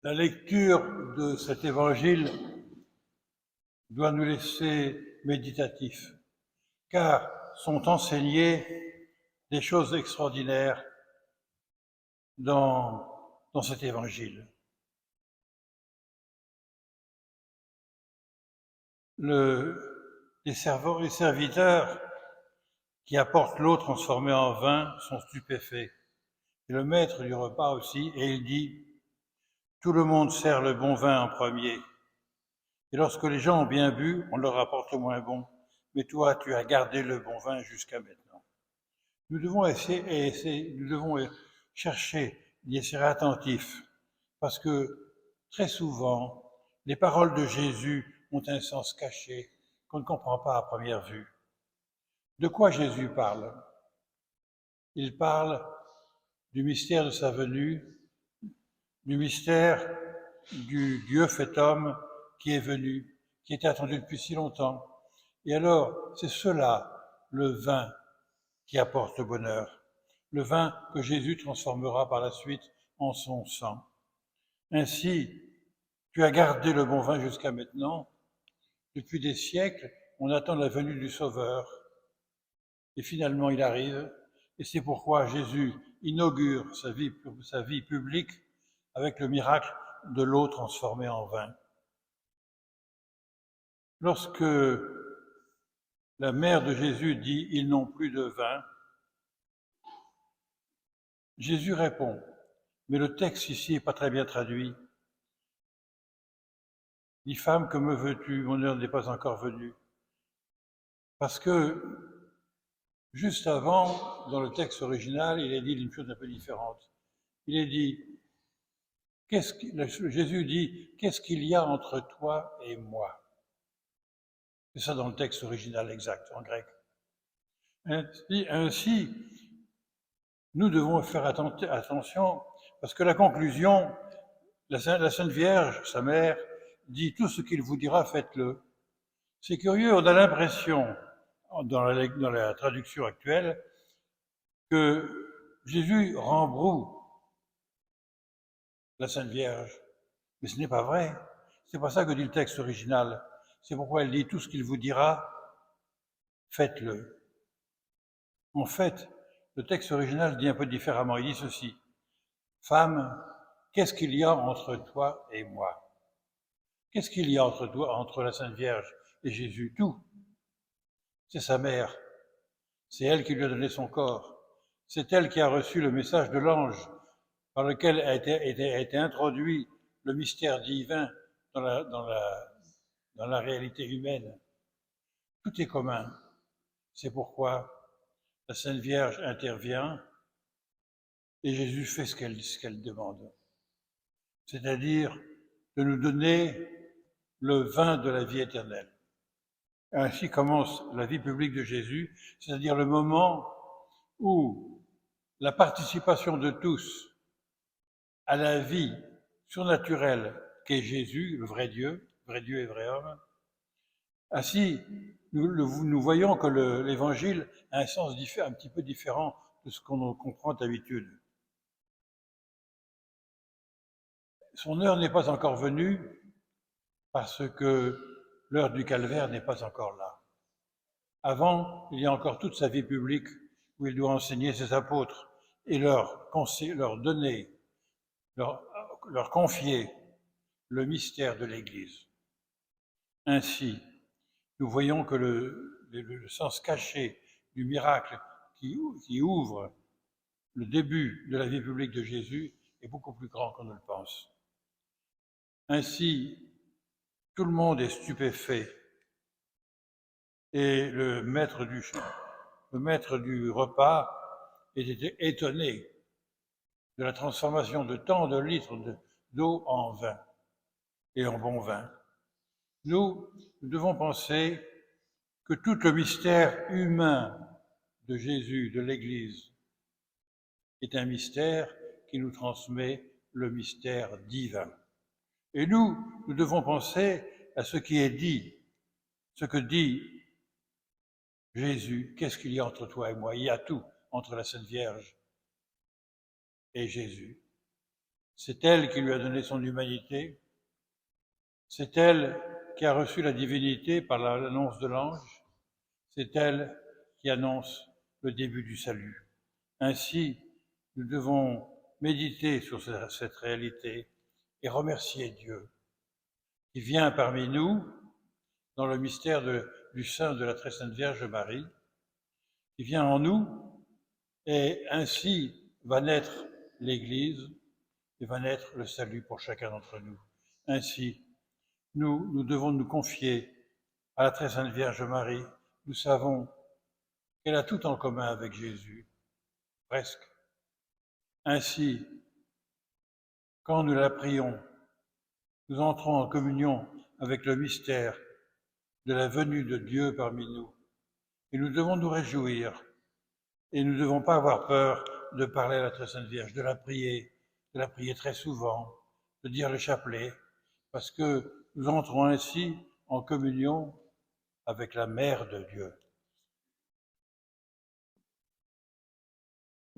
La lecture de cet évangile doit nous laisser méditatifs, car sont enseignées des choses extraordinaires dans cet évangile. Les serviteurs qui apportent l'eau transformée en vin sont stupéfaits. Et le maître du repas aussi, et il dit, tout le monde sert le bon vin en premier. Et lorsque les gens ont bien bu, on leur apporte le moins bon. Mais toi, tu as gardé le bon vin jusqu'à maintenant. Nous devons nous devons chercher d'y être attentifs, parce que très souvent, les paroles de Jésus ont un sens caché qu'on ne comprend pas à première vue. De quoi Jésus parle? Il parle du mystère de sa venue, du mystère du Dieu fait homme qui est venu, qui était attendu depuis si longtemps. Et alors, c'est cela, le vin, qui apporte le bonheur, le vin que Jésus transformera par la suite en son sang. Ainsi, tu as gardé le bon vin jusqu'à maintenant. Depuis des siècles, on attend la venue du Sauveur. Et finalement, il arrive. Et c'est pourquoi Jésus inaugure sa vie publique avec le miracle de l'eau transformée en vin. Lorsque la mère de Jésus dit « ils n'ont plus de vin », Jésus répond, mais le texte ici n'est pas très bien traduit. « Dis femme, que me veux-tu? Mon heure n'est pas encore venue. » Parce que juste avant, dans le texte original, il est dit une chose un peu différente. Il est dit, Jésus dit, qu'est-ce qu'il y a entre toi et moi? C'est ça dans le texte original exact, en grec. Ainsi, nous devons faire attention, parce que la conclusion, la Sainte Vierge, sa mère, dit tout ce qu'il vous dira, faites-le. C'est curieux, on a l'impression, dans la traduction actuelle, que Jésus rembroue la Sainte Vierge. Mais ce n'est pas vrai. C'est pas ça que dit le texte original. C'est pourquoi elle dit tout ce qu'il vous dira, faites-le. En fait, le texte original dit un peu différemment. Il dit ceci. Femme, qu'est-ce qu'il y a entre toi et moi? Qu'est-ce qu'il y a entre la Sainte Vierge et Jésus? Tout. C'est sa mère. C'est elle qui lui a donné son corps. C'est elle qui a reçu le message de l'ange par lequel a été introduit le mystère divin dans la réalité humaine. Tout est commun. C'est pourquoi la Sainte Vierge intervient et Jésus fait ce qu'elle demande. C'est-à-dire de nous donner le vin de la vie éternelle. Ainsi commence la vie publique de Jésus, c'est-à-dire le moment où la participation de tous à la vie surnaturelle qu'est Jésus, le vrai Dieu et vrai homme. Ainsi, nous voyons que l'Évangile a un sens un petit peu différent de ce qu'on comprend d'habitude. Son heure n'est pas encore venue parce que l'heure du calvaire n'est pas encore là. Avant, il y a encore toute sa vie publique où il doit enseigner ses apôtres et leur donner, leur confier le mystère de l'Église. Ainsi, nous voyons que le sens caché du miracle qui ouvre le début de la vie publique de Jésus est beaucoup plus grand qu'on ne le pense. Ainsi, tout le monde est stupéfait et le maître du repas était étonné de la transformation de tant de litres d'eau en vin et en bon vin. Nous devons penser que tout le mystère humain de Jésus, de l'Église, est un mystère qui nous transmet le mystère divin. Et nous devons penser à ce qui est dit, ce que dit Jésus. Qu'est-ce qu'il y a entre toi et moi? Il y a tout entre la Sainte Vierge et Jésus. C'est elle qui lui a donné son humanité. C'est elle qui a reçu la divinité par l'annonce de l'ange. C'est elle qui annonce le début du salut. Ainsi, nous devons méditer sur cette réalité et remercier Dieu qui vient parmi nous dans le mystère du sein de la très sainte Vierge Marie, qui vient en nous, et ainsi va naître l'Église et va naître le salut pour chacun d'entre nous. Ainsi, nous devons nous confier à la très sainte Vierge Marie. Nous savons qu'elle a tout en commun avec Jésus, presque. Ainsi, quand nous la prions, nous entrons en communion avec le mystère de la venue de Dieu parmi nous. Et nous devons nous réjouir. Et nous ne devons pas avoir peur de parler à la très sainte Vierge, de la prier très souvent, de dire le chapelet, parce que nous entrons ainsi en communion avec la Mère de Dieu.